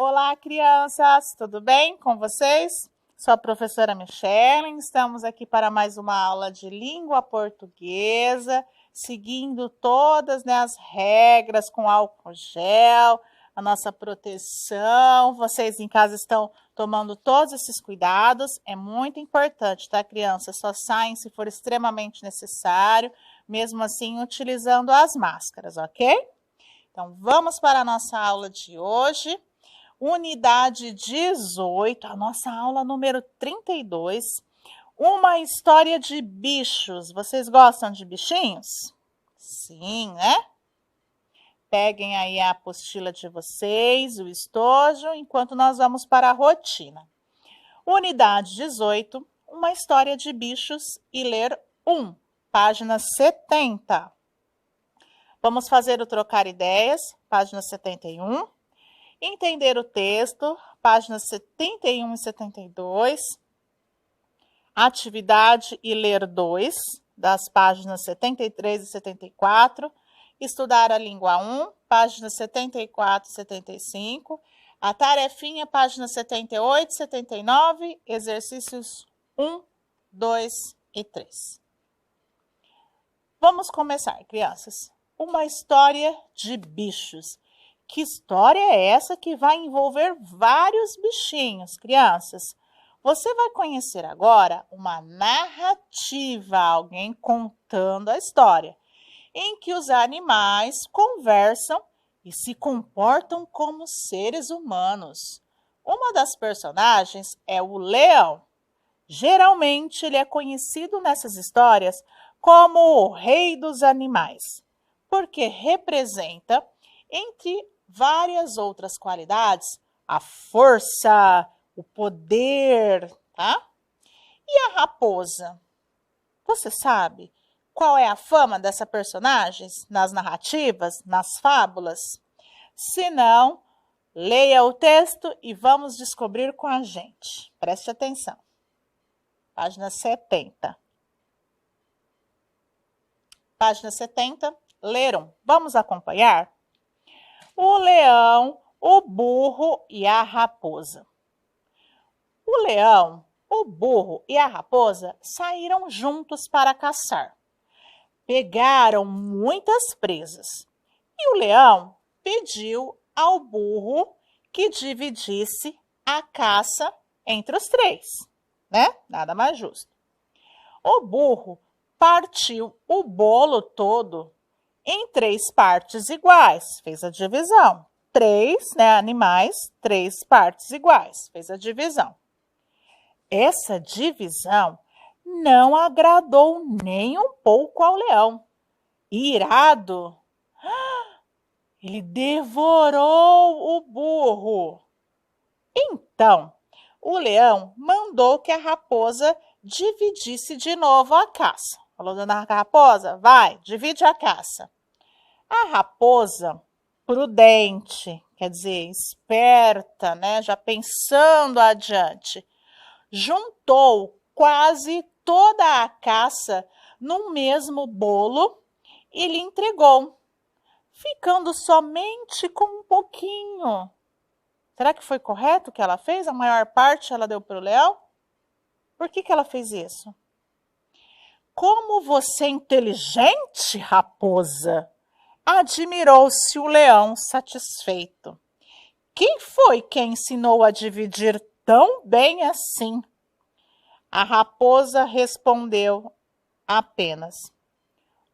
Olá, crianças! Tudo bem com vocês? Sou a professora Michelle. Estamos aqui para mais uma aula de língua portuguesa, seguindo todas, as regras com álcool gel, a nossa proteção. Vocês em casa estão tomando todos esses cuidados. É muito importante, tá, crianças? Só saem se for extremamente necessário, mesmo assim utilizando as máscaras, ok? Então, vamos para a nossa aula de hoje. Unidade 18, a nossa aula número 32, uma história de bichos. Vocês gostam de bichinhos? Sim, né? Peguem aí a apostila de vocês, o estojo, enquanto nós vamos para a rotina. Unidade 18, uma história de bichos e ler 1, página 70. Vamos fazer o trocar ideias, página 71. Entender o texto, páginas 71 e 72. Atividade e ler 2, das páginas 73 e 74. Estudar a língua 1, páginas 74 e 75. A tarefinha, páginas 78 e 79. Exercícios 1, 2 e 3. Vamos começar, crianças. Uma história de bichos. Que história é essa que vai envolver vários bichinhos, crianças? Você vai conhecer agora uma narrativa, alguém contando a história, em que os animais conversam e se comportam como seres humanos. Uma das personagens é o leão. Geralmente, ele é conhecido nessas histórias como o rei dos animais, porque representa, entre várias outras qualidades, a força, o poder, tá? E a raposa? Você sabe qual é a fama dessa personagem nas narrativas, nas fábulas? Se não, leia o texto e vamos descobrir com a gente. Preste atenção. Página 70. Página 70, leram. Vamos acompanhar? O leão, o burro e a raposa. O leão, o burro e a raposa saíram juntos para caçar. Pegaram muitas presas. E o leão pediu ao burro que dividisse a caça entre os três, né? Nada mais justo. O burro partiu o bolo todo em 3 partes iguais, fez a divisão. 3, animais, 3 partes iguais, fez a divisão. Essa divisão não agradou nem um pouco ao leão. Irado, ele devorou o burro. Então, o leão mandou que a raposa dividisse de novo a caça. Falou, dona raposa, vai, divide a caça. A raposa, prudente, quer dizer, esperta, já pensando adiante, juntou quase toda a caça num mesmo bolo e lhe entregou, ficando somente com um pouquinho. Será que foi correto o que ela fez? A maior parte ela deu para o leão? Por que ela fez isso? Como você é inteligente, raposa! Admirou-se o leão satisfeito. Quem foi que ensinou a dividir tão bem assim? A raposa respondeu apenas: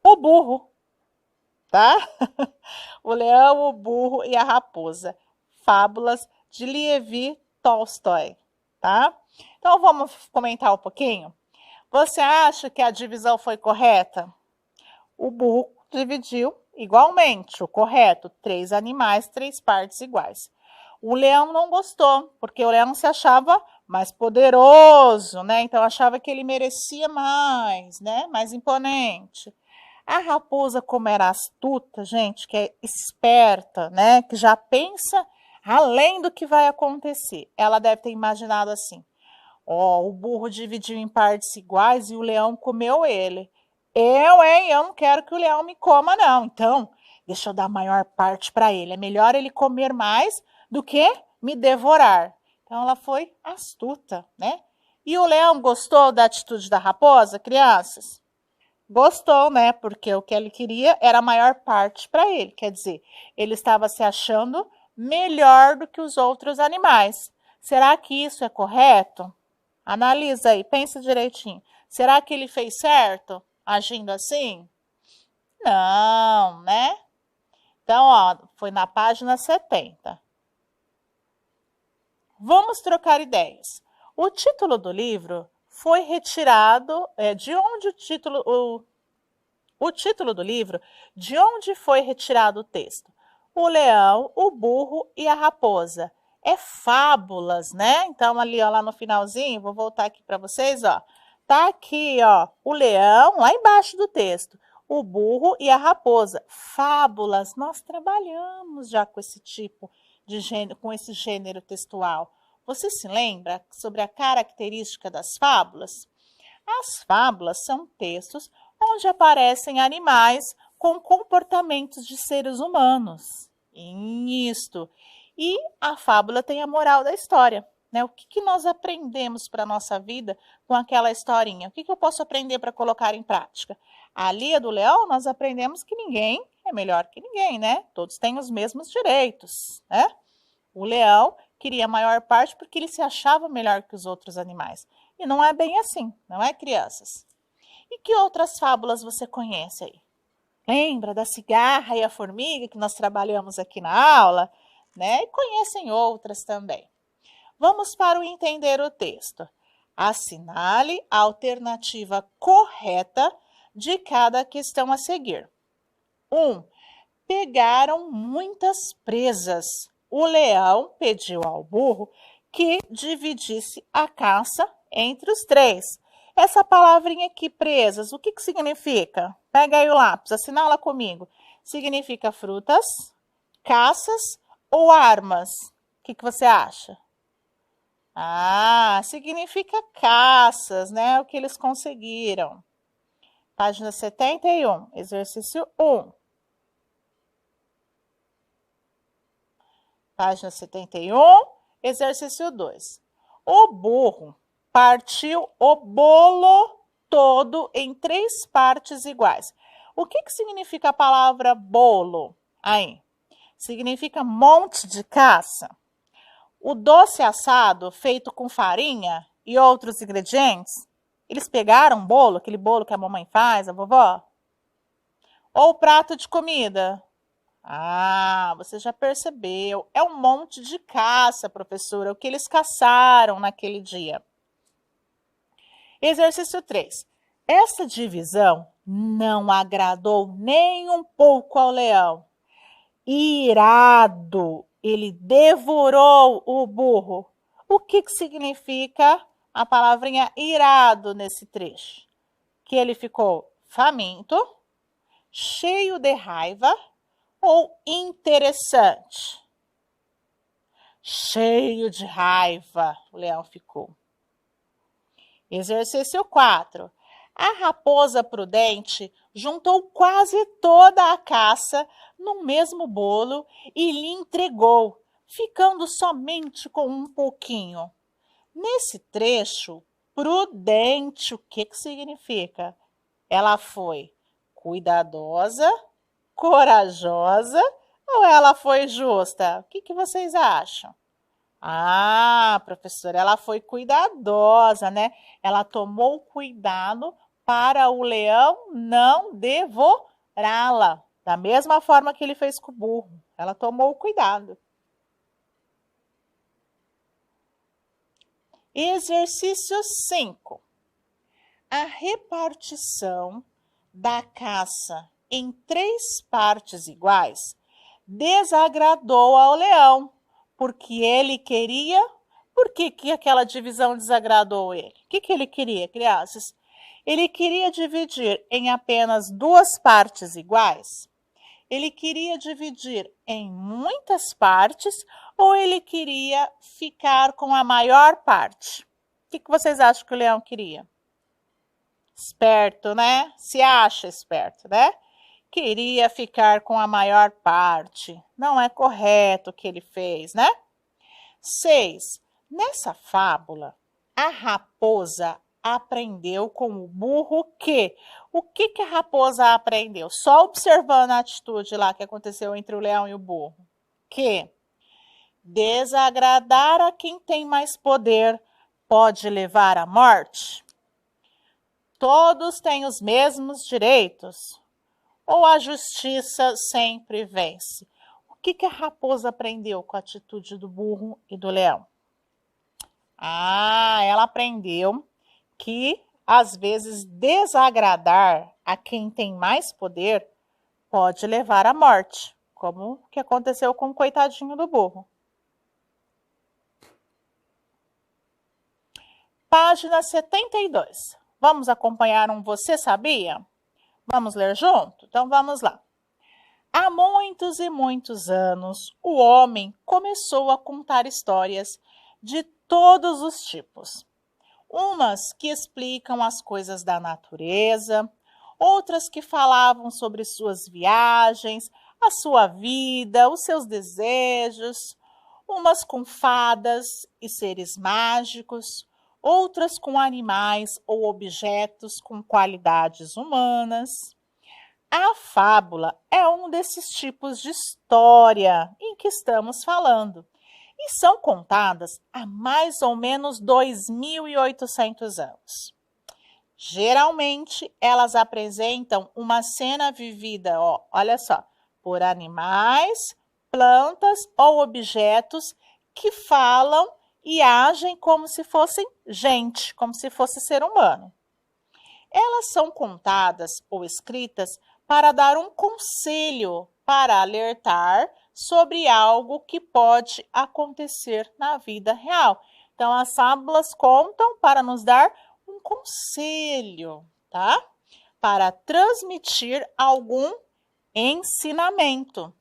o burro, tá? O leão, o burro e a raposa. Fábulas de Levi Tolstói, tá? Então, vamos comentar um pouquinho? Você acha que a divisão foi correta? O burro dividiu igualmente, o correto, 3 animais, 3 partes iguais. O leão não gostou, porque o leão se achava mais poderoso, Então, achava que ele merecia mais, mais imponente. A raposa, como era astuta, gente, que é esperta, que já pensa além do que vai acontecer. Ela deve ter imaginado assim: o burro dividiu em partes iguais e o leão comeu ele. Eu não quero que o leão me coma, não. Então, deixa eu dar a maior parte para ele. É melhor ele comer mais do que me devorar. Então, ela foi astuta, né? E o leão gostou da atitude da raposa, crianças? Gostou, né? Porque o que ele queria era a maior parte para ele. Quer dizer, ele estava se achando melhor do que os outros animais. Será que isso é correto? Analisa aí, pensa direitinho. Será que ele fez certo agindo assim? Não, né? Então, ó, foi na página 70. Vamos trocar ideias. O título do livro foi retirado, de onde o título do livro, de onde foi retirado o texto? O leão, o burro e a raposa. É fábulas, né? Então, ali, ó, lá no finalzinho, vou voltar aqui para vocês, ó. Tá aqui, ó, o leão, lá embaixo do texto, o burro e a raposa. Fábulas, nós trabalhamos já com esse tipo de gênero, com esse gênero textual. Você se lembra sobre a característica das fábulas? As fábulas são textos onde aparecem animais com comportamentos de seres humanos. Isto. E a fábula tem a moral da história. Né? O que nós aprendemos para a nossa vida com aquela historinha? O que eu posso aprender para colocar em prática? Ali do leão, nós aprendemos que ninguém é melhor que ninguém, né? Todos têm os mesmos direitos, né? O leão queria a maior parte porque ele se achava melhor que os outros animais. E não é bem assim, não é, crianças? E que outras fábulas você conhece aí? Lembra da cigarra e a formiga que nós trabalhamos aqui na aula? Né? E conhecem outras também. Vamos para o entender o texto. Assinale a alternativa correta de cada questão a seguir. 1. Pegaram muitas presas. O leão pediu ao burro que dividisse a caça entre os três. Essa palavrinha aqui, presas, o que significa? Pega aí o lápis, assinala comigo. Significa frutas, caças ou armas? O que você acha? Ah, significa caças, né? O que eles conseguiram. Página 71, exercício 1. Página 71, exercício 2. O burro partiu o bolo todo em 3 partes iguais. O que significa a palavra bolo? Aí, significa monte de caça. O doce assado feito com farinha e outros ingredientes, eles pegaram um bolo, aquele bolo que a mamãe faz, a vovó? Ou prato de comida? Ah, você já percebeu. É um monte de caça, professora, o que eles caçaram naquele dia. Exercício 3. Essa divisão não agradou nem um pouco ao leão. Irado, ele devorou o burro. O que significa a palavrinha irado nesse trecho? Que ele ficou faminto, cheio de raiva ou interessante? Cheio de raiva, o leão ficou. Exercício 4. A raposa prudente juntou quase toda a caça no mesmo bolo e lhe entregou, ficando somente com um pouquinho. Nesse trecho, prudente, o que significa? Ela foi cuidadosa, corajosa ou ela foi justa? O que vocês acham? Ah, professora, ela foi cuidadosa, né? Ela tomou cuidado para o leão não devorá-la, da mesma forma que ele fez com o burro. Ela tomou cuidado. Exercício 5. A repartição da caça em 3 partes iguais desagradou ao leão, porque ele queria... Por que aquela divisão desagradou ele? O que ele queria, crianças? Ele queria dividir em apenas 2 partes iguais? Ele queria dividir em muitas partes ou ele queria ficar com a maior parte? O que vocês acham que o leão queria? Esperto, né? Se acha esperto, né? Queria ficar com a maior parte. Não é correto o que ele fez, né? 6. Nessa fábula, a raposa aprendeu com o burro que... O que a raposa aprendeu? Só observando a atitude lá que aconteceu entre o leão e o burro. Que desagradar a quem tem mais poder pode levar à morte? Todos têm os mesmos direitos? Ou a justiça sempre vence? O que a raposa aprendeu com a atitude do burro e do leão? Ela aprendeu que, às vezes, desagradar a quem tem mais poder pode levar à morte, como o que aconteceu com o coitadinho do burro. Página 72. Vamos acompanhar um Você Sabia? Vamos ler junto? Então vamos lá. Há muitos e muitos anos, o homem começou a contar histórias de todos os tipos. Umas que explicam as coisas da natureza, outras que falavam sobre suas viagens, a sua vida, os seus desejos, umas com fadas e seres mágicos, outras com animais ou objetos com qualidades humanas. A fábula é um desses tipos de história em que estamos falando e são contadas há mais ou menos 2.800 anos. Geralmente, elas apresentam uma cena vivida, olha só, por animais, plantas ou objetos que falam e agem como se fossem gente, como se fosse ser humano. Elas são contadas ou escritas para dar um conselho, para alertar sobre algo que pode acontecer na vida real. Então, as fábulas contam para nos dar um conselho, tá? Para transmitir algum ensinamento,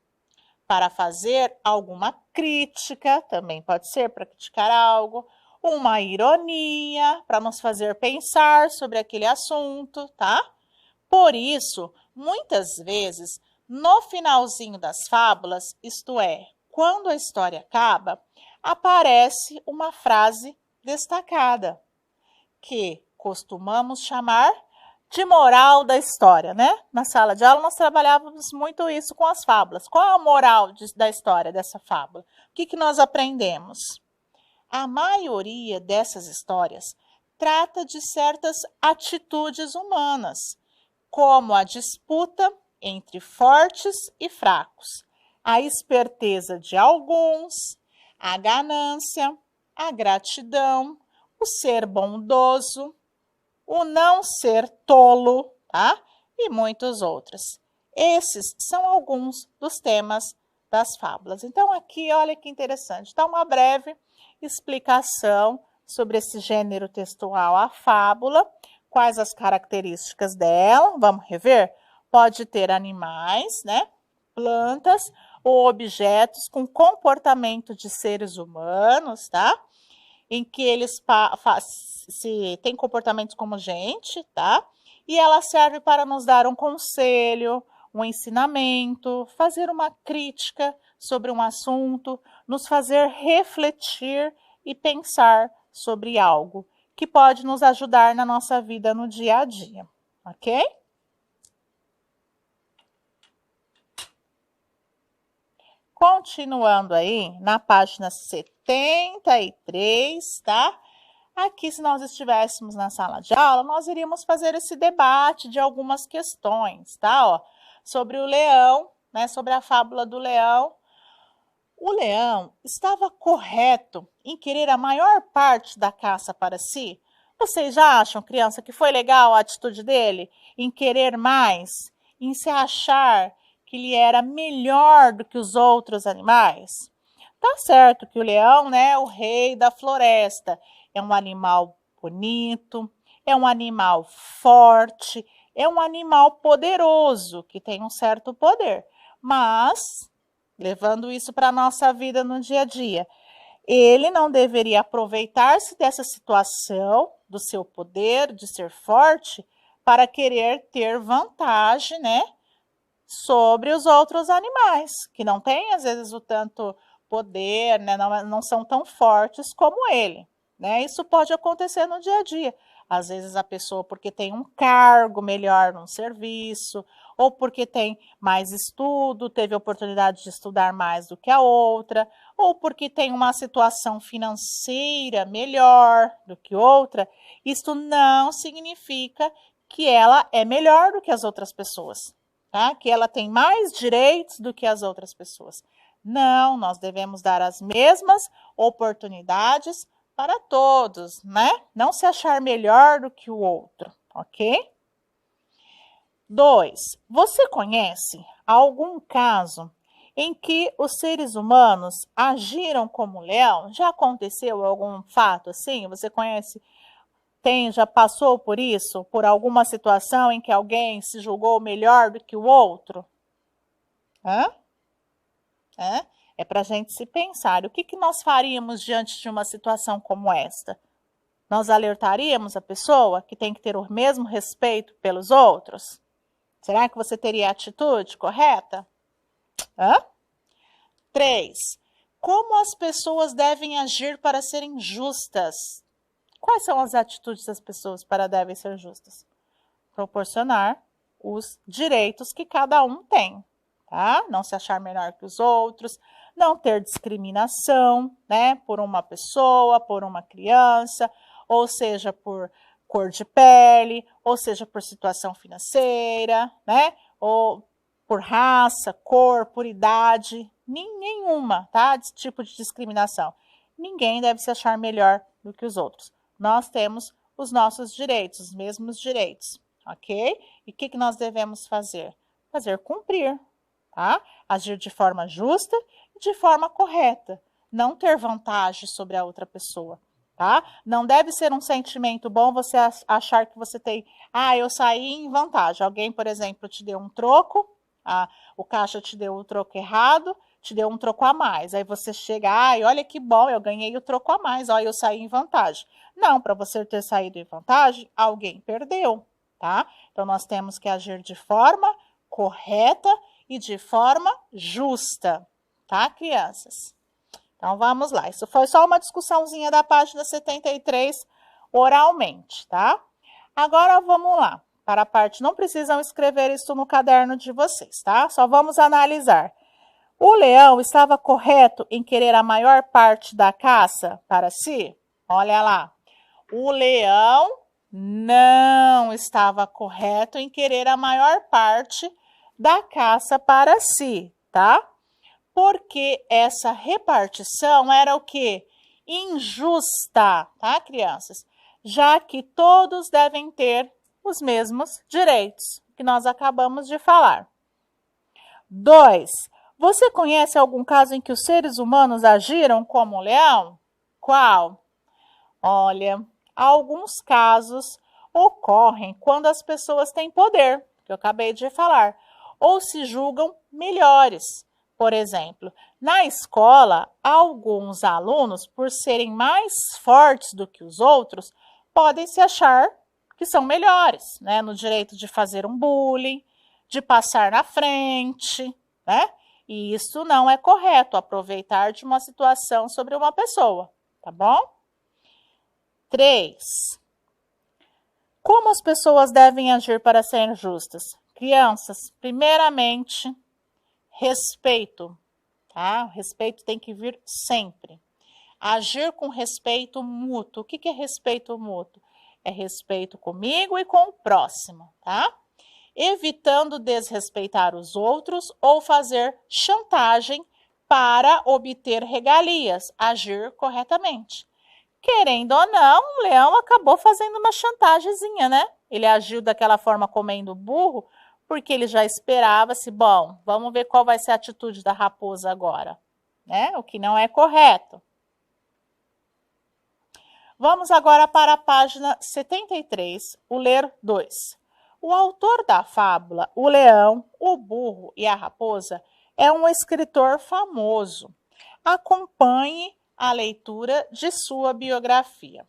para fazer alguma crítica, também pode ser para criticar algo, uma ironia, para nos fazer pensar sobre aquele assunto, tá? Por isso, muitas vezes, no finalzinho das fábulas, isto é, quando a história acaba, aparece uma frase destacada, que costumamos chamar de moral da história, né? Na sala de aula nós trabalhávamos muito isso com as fábulas. Qual a moral da história dessa fábula? O que nós aprendemos? A maioria dessas histórias trata de certas atitudes humanas, como a disputa entre fortes e fracos, a esperteza de alguns, a ganância, a gratidão, o ser bondoso, o não ser tolo, tá? E muitos outros. Esses são alguns dos temas das fábulas. Então, aqui, olha que interessante, está uma breve explicação sobre esse gênero textual, a fábula, quais as características dela, vamos rever? Pode ter animais, né? Plantas ou objetos com comportamento de seres humanos, tá? Em que eles têm comportamentos como gente, tá? E ela serve para nos dar um conselho, um ensinamento, fazer uma crítica sobre um assunto, nos fazer refletir e pensar sobre algo que pode nos ajudar na nossa vida no dia a dia, ok? Continuando aí, na página 73, tá? Aqui, se nós estivéssemos na sala de aula, nós iríamos fazer esse debate de algumas questões, tá? Ó, sobre o leão, né? Sobre a fábula do leão. O leão estava correto em querer a maior parte da caça para si? Vocês já acham, criança, que foi legal a atitude dele em querer mais, em se achar que ele era melhor do que os outros animais? Tá certo que o leão, né, é o rei da floresta, é um animal bonito, é um animal forte, é um animal poderoso, que tem um certo poder. Mas, levando isso para a nossa vida no dia a dia, ele não deveria aproveitar-se dessa situação, do seu poder, de ser forte, para querer ter vantagem, né, sobre os outros animais, que não têm, às vezes, o tanto poder, né? Não são tão fortes como ele, né? Isso pode acontecer no dia a dia. Às vezes a pessoa, porque tem um cargo melhor num serviço, ou porque tem mais estudo, teve a oportunidade de estudar mais do que a outra, ou porque tem uma situação financeira melhor do que outra, isto não significa que ela é melhor do que as outras pessoas, tá? Que ela tem mais direitos do que as outras pessoas. Não, nós devemos dar as mesmas oportunidades para todos, né? Não se achar melhor do que o outro, ok? 2. Você conhece algum caso em que os seres humanos agiram como leão? Já aconteceu algum fato assim? Você conhece, já passou por isso? Por alguma situação em que alguém se julgou melhor do que o outro? Hã? É para a gente se pensar. O que nós faríamos diante de uma situação como esta? Nós alertaríamos a pessoa que tem que ter o mesmo respeito pelos outros? Será que você teria a atitude correta? 3. Como as pessoas devem agir para serem justas? Quais são as atitudes das pessoas para devem ser justas? Proporcionar os direitos que cada um tem, tá? Não se achar melhor que os outros, não ter discriminação, né? Por uma pessoa, por uma criança, ou seja, por cor de pele, ou seja, por situação financeira, né? Ou por raça, cor, por idade, nenhuma, tá? Desse tipo de discriminação. Ninguém deve se achar melhor do que os outros. Nós temos os nossos direitos, os mesmos direitos, ok? E o que nós devemos fazer? Fazer cumprir, tá? Agir de forma justa e de forma correta. Não ter vantagem sobre a outra pessoa. Tá? Não deve ser um sentimento bom você achar que você tem, eu saí em vantagem. Alguém, por exemplo, te deu um troco, o caixa te deu o troco errado, te deu um troco a mais. Aí você chega, olha que bom, eu ganhei o troco a mais, eu saí em vantagem. Não, para você ter saído em vantagem, alguém perdeu, tá? Então nós temos que agir de forma correta e de forma justa, tá, crianças? Então, vamos lá. Isso foi só uma discussãozinha da página 73, oralmente, tá? Agora, vamos lá. Para a parte, não precisam escrever isso no caderno de vocês, tá? Só vamos analisar. O leão estava correto em querer a maior parte da caça para si? Olha lá. O leão não estava correto em querer a maior parte da caça para si, tá? Porque essa repartição era o quê? Injusta, tá, crianças? Já que todos devem ter os mesmos direitos, que nós acabamos de falar. 2. Você conhece algum caso em que os seres humanos agiram como o leão? Qual? Olha, alguns casos ocorrem quando as pessoas têm poder, que eu acabei de falar, ou se julgam melhores. Por exemplo, na escola, alguns alunos, por serem mais fortes do que os outros, podem se achar que são melhores, né? No direito de fazer um bullying, de passar na frente, né? E isso não é correto, aproveitar de uma situação sobre uma pessoa, tá bom? 3. Como as pessoas devem agir para serem justas? Crianças, primeiramente, respeito, tá? O respeito tem que vir sempre. Agir com respeito mútuo. O que é respeito mútuo? É respeito comigo e com o próximo, tá? Evitando desrespeitar os outros ou fazer chantagem para obter regalias. Agir corretamente. Querendo ou não, o leão acabou fazendo uma chantagemzinha, né? Ele agiu daquela forma comendo burro, porque ele já esperava-se, bom, vamos ver qual vai ser a atitude da raposa agora, né? O que não é correto. Vamos agora para a página 73, o ler 2. O autor da fábula O Leão, o Burro e a Raposa é um escritor famoso. Acompanhe a leitura de sua biografia.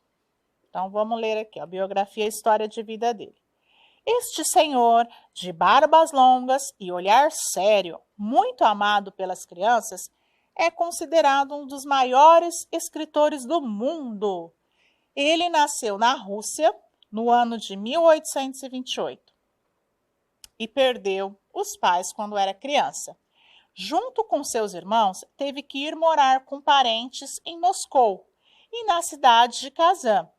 Então, vamos ler aqui, a biografia e a história de vida dele. Este senhor, de barbas longas e olhar sério, muito amado pelas crianças, é considerado um dos maiores escritores do mundo. Ele nasceu na Rússia no ano de 1828 e perdeu os pais quando era criança. Junto com seus irmãos, teve que ir morar com parentes em Moscou e na cidade de Kazan.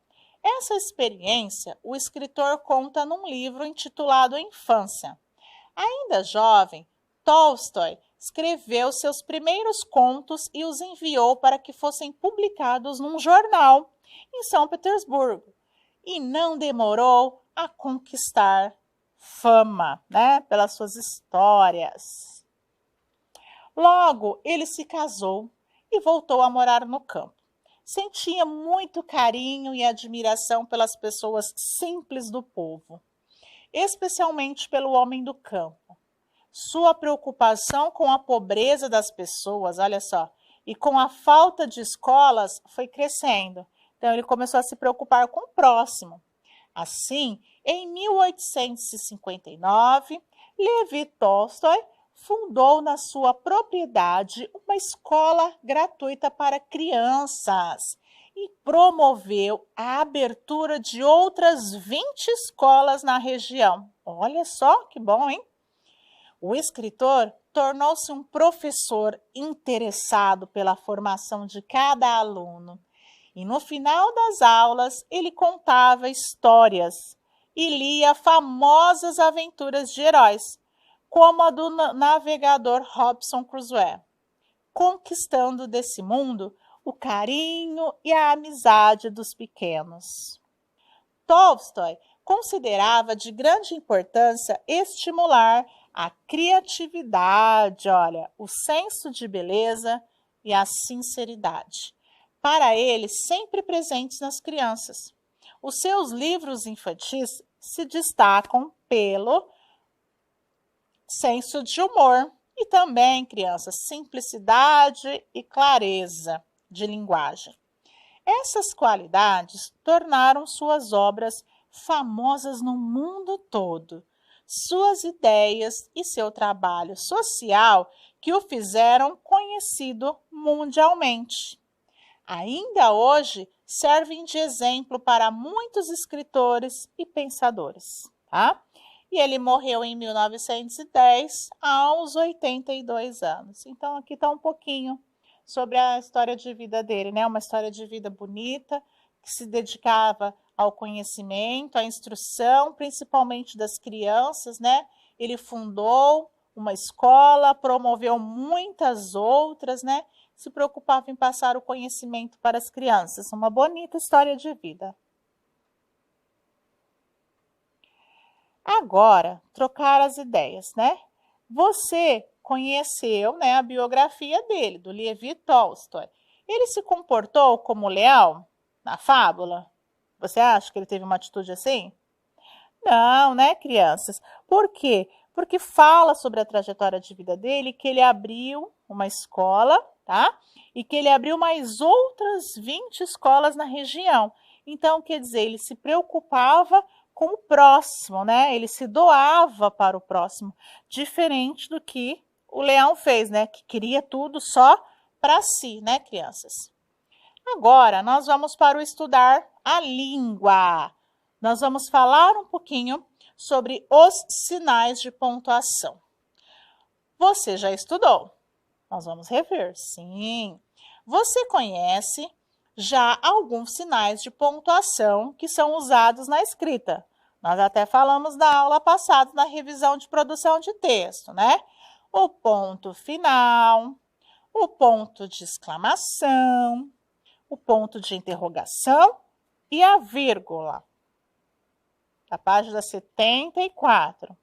Essa experiência o escritor conta num livro intitulado Infância. Ainda jovem, Tolstói escreveu seus primeiros contos e os enviou para que fossem publicados num jornal em São Petersburgo. E não demorou a conquistar fama, né, pelas suas histórias. Logo, ele se casou e voltou a morar no campo. Sentia muito carinho e admiração pelas pessoas simples do povo, especialmente pelo homem do campo. Sua preocupação com a pobreza das pessoas, olha só, e com a falta de escolas foi crescendo. Então, ele começou a se preocupar com o próximo. Assim, em 1859, Levi Tolstói fundou na sua propriedade uma escola gratuita para crianças e promoveu a abertura de outras 20 escolas na região. Olha só que bom, hein? O escritor tornou-se um professor interessado pela formação de cada aluno. E no final das aulas, ele contava histórias e lia famosas aventuras de heróis, como a do navegador Robinson Crusoe, conquistando desse mundo o carinho e a amizade dos pequenos. Tolstói considerava de grande importância estimular a criatividade, olha, o senso de beleza e a sinceridade, para ele sempre presentes nas crianças. Os seus livros infantis se destacam pelo senso de humor e também, crianças, simplicidade e clareza de linguagem. Essas qualidades tornaram suas obras famosas no mundo todo. Suas ideias e seu trabalho social que o fizeram conhecido mundialmente. Ainda hoje servem de exemplo para muitos escritores e pensadores, tá? E ele morreu em 1910, aos 82 anos. Então, aqui está um pouquinho sobre a história de vida dele, né? Uma história de vida bonita, que se dedicava ao conhecimento, à instrução, principalmente das crianças, né? Ele fundou uma escola, promoveu muitas outras, né? Se preocupava em passar o conhecimento para as crianças. Uma bonita história de vida. Agora, trocar as ideias, né? Você conheceu, né, a biografia dele, do Levi Tolstói. Ele se comportou como leão na fábula? Você acha que ele teve uma atitude assim? Não, né, crianças? Por quê? Porque fala sobre a trajetória de vida dele, que ele abriu uma escola, tá? E que ele abriu mais outras 20 escolas na região. Então, quer dizer, ele se preocupava com o próximo, né? Ele se doava para o próximo, diferente do que o leão fez, né? Que queria tudo só para si, né, crianças? Agora, nós vamos para o estudar a língua. Nós vamos falar um pouquinho sobre os sinais de pontuação. Você já estudou? Nós vamos rever, sim. Você conhece já alguns sinais de pontuação que são usados na escrita. Nós até falamos na aula passada, na revisão de produção de texto, né? O ponto final, o ponto de exclamação, o ponto de interrogação e a vírgula. Da página 74.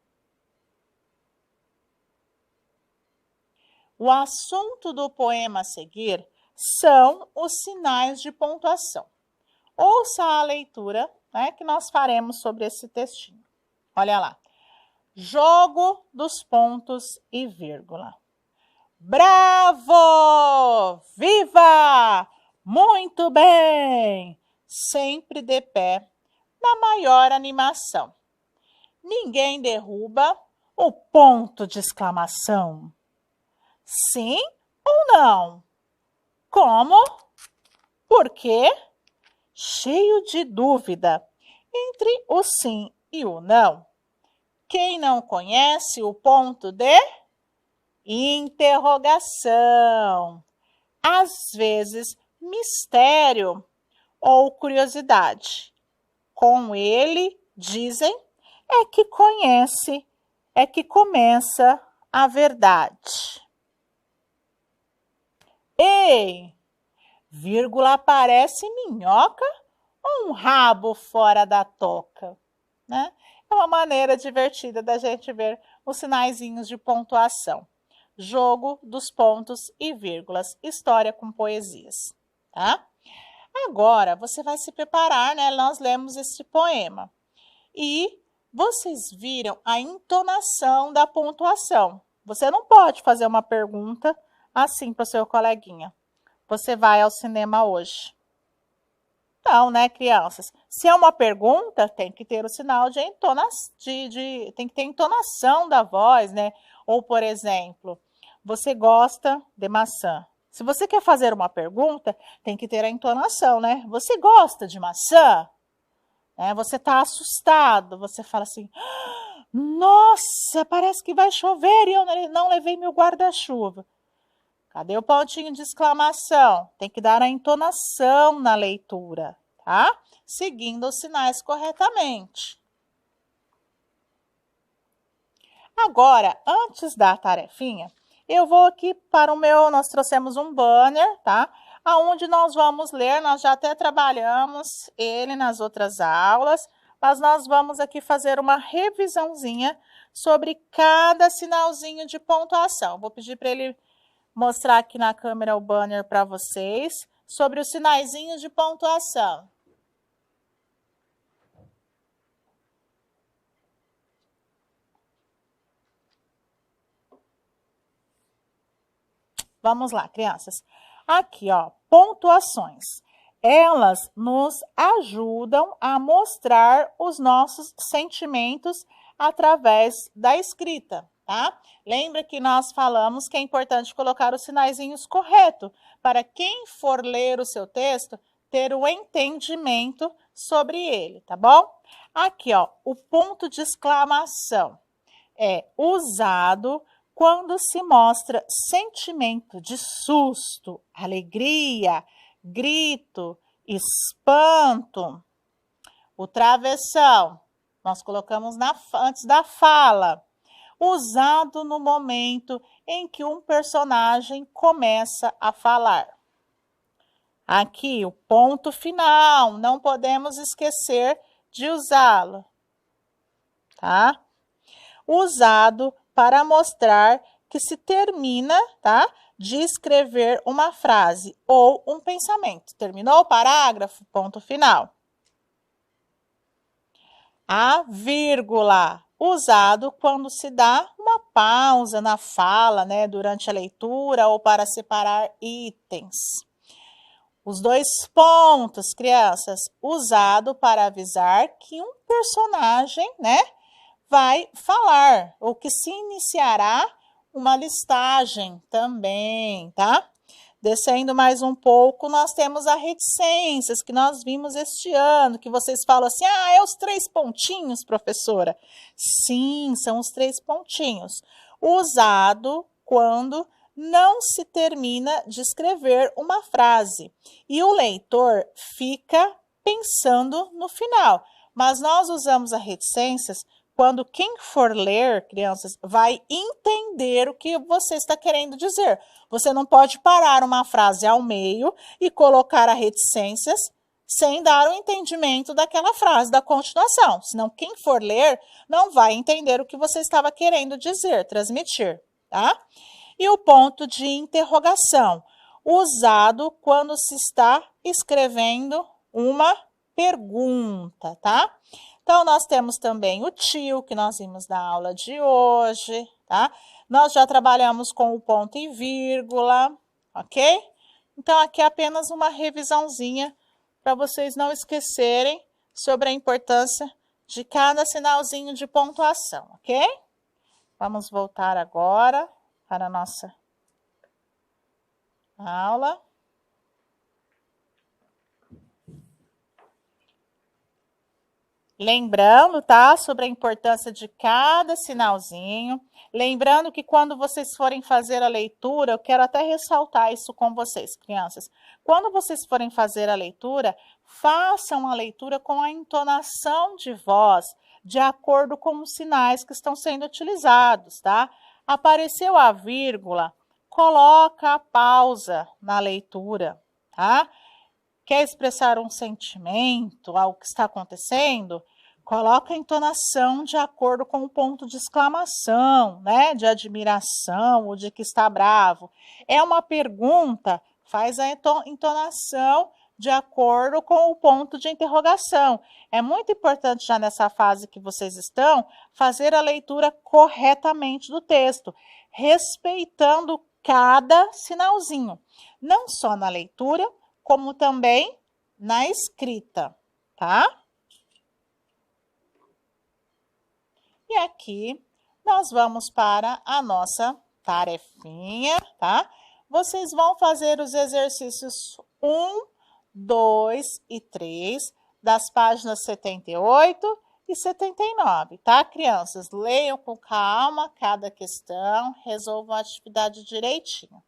O assunto do poema a seguir são os sinais de pontuação. Ouça a leitura, né, que nós faremos sobre esse textinho. Olha lá. Jogo dos pontos e vírgula. Bravo! Viva! Muito bem! Sempre de pé, na maior animação. Ninguém derruba o ponto de exclamação. Sim, ou não? Como? Por quê? Cheio de dúvida entre o sim e o não. Quem não conhece o ponto de interrogação? Às vezes, mistério ou curiosidade. Com ele, dizem, é que conhece, é que começa a verdade. Ei, vírgula parece minhoca ou um rabo fora da toca? Né? É uma maneira divertida da gente ver os sinaizinhos de pontuação. Jogo dos pontos e vírgulas, história com poesias, tá? Agora, você vai se preparar, né? Nós lemos este poema. E vocês viram a entonação da pontuação. Você não pode fazer uma pergunta assim para o seu coleguinha. Você vai ao cinema hoje. Não, né, crianças? Se é uma pergunta, tem que ter o sinal de tem que ter entonação da voz, né? Ou, por exemplo, você gosta de maçã? Se você quer fazer uma pergunta, tem que ter a entonação, né? Você gosta de maçã? Você está assustado, você fala assim, nossa, parece que vai chover e eu não levei meu guarda-chuva. Cadê o pontinho de exclamação? Tem que dar a entonação na leitura, tá? Seguindo os sinais corretamente. Agora, antes da tarefinha, eu vou aqui para o meu, nós trouxemos um banner, tá? Aonde nós vamos ler, nós já até trabalhamos ele nas outras aulas, mas nós vamos aqui fazer uma revisãozinha sobre cada sinalzinho de pontuação. Vou pedir para ele mostrar aqui na câmera o banner para vocês sobre os sinaizinhos de pontuação. Vamos lá, crianças. Aqui, ó, pontuações. Elas nos ajudam a mostrar os nossos sentimentos através da escrita, tá? Lembra que nós falamos que é importante colocar os sinaizinhos corretos para quem for ler o seu texto ter o entendimento sobre ele, tá bom? Aqui, ó, o ponto de exclamação é usado quando se mostra sentimento de susto, alegria, grito, espanto. O travessão, nós colocamos antes da fala, usado no momento em que um personagem começa a falar. Aqui, o ponto final, não podemos esquecer de usá-lo, tá? Usado para mostrar que se termina, tá, de escrever uma frase ou um pensamento. Terminou o parágrafo, ponto final. A vírgula, usado quando se dá uma pausa na fala, né, durante a leitura ou para separar itens. Os dois pontos, crianças, usado para avisar que um personagem, né, vai falar, ou que se iniciará uma listagem também, tá? Descendo mais um pouco, nós temos as reticências que nós vimos este ano, que vocês falam assim, é os 3 pontinhos, professora. Sim, são os 3 pontinhos. Usado quando não se termina de escrever uma frase e o leitor fica pensando no final. Mas nós usamos as reticências quando quem for ler, crianças, vai entender o que você está querendo dizer. Você não pode parar uma frase ao meio e colocar as reticências sem dar o entendimento daquela frase, da continuação. Senão, quem for ler não vai entender o que você estava querendo dizer, transmitir, tá? E o ponto de interrogação, usado quando se está escrevendo uma pergunta, tá? Então, nós temos também o tio, que nós vimos na aula de hoje, tá? Nós já trabalhamos com o ponto e vírgula, ok? Então, aqui é apenas uma revisãozinha para vocês não esquecerem sobre a importância de cada sinalzinho de pontuação, ok? Vamos voltar agora para a nossa aula. Lembrando, tá? Sobre a importância de cada sinalzinho. Lembrando que quando vocês forem fazer a leitura, eu quero até ressaltar isso com vocês, crianças. Quando vocês forem fazer a leitura, façam a leitura com a entonação de voz, de acordo com os sinais que estão sendo utilizados, tá? Apareceu a vírgula, coloca a pausa na leitura, tá? Quer expressar um sentimento, algo que está acontecendo? Coloca a entonação de acordo com o ponto de exclamação, né? De admiração ou de que está bravo. É uma pergunta, faz a entonação de acordo com o ponto de interrogação. É muito importante já nessa fase que vocês estão, fazer a leitura corretamente do texto, respeitando cada sinalzinho. Não só na leitura, como também na escrita, tá? E aqui nós vamos para a nossa tarefinha, tá? Vocês vão fazer os exercícios 1, 2 e 3 das páginas 78 e 79, tá, crianças? Leiam com calma cada questão, resolvam a atividade direitinho.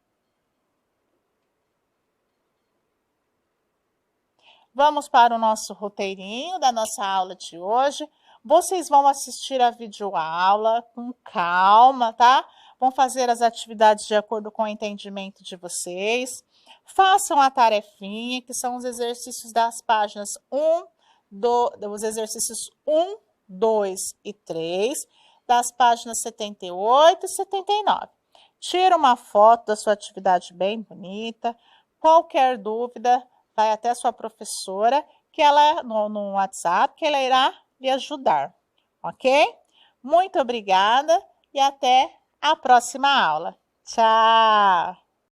Vamos para o nosso roteirinho da nossa aula de hoje. Vocês vão assistir a videoaula com calma, tá? Vão fazer as atividades de acordo com o entendimento de vocês. Façam a tarefinha, que são os exercícios das páginas 1, 2 e 3, das páginas 78 e 79. Tira uma foto da sua atividade bem bonita. Qualquer dúvida, vai até a sua professora, que ela no WhatsApp, que ela irá lhe ajudar, ok? Muito obrigada e até a próxima aula. Tchau!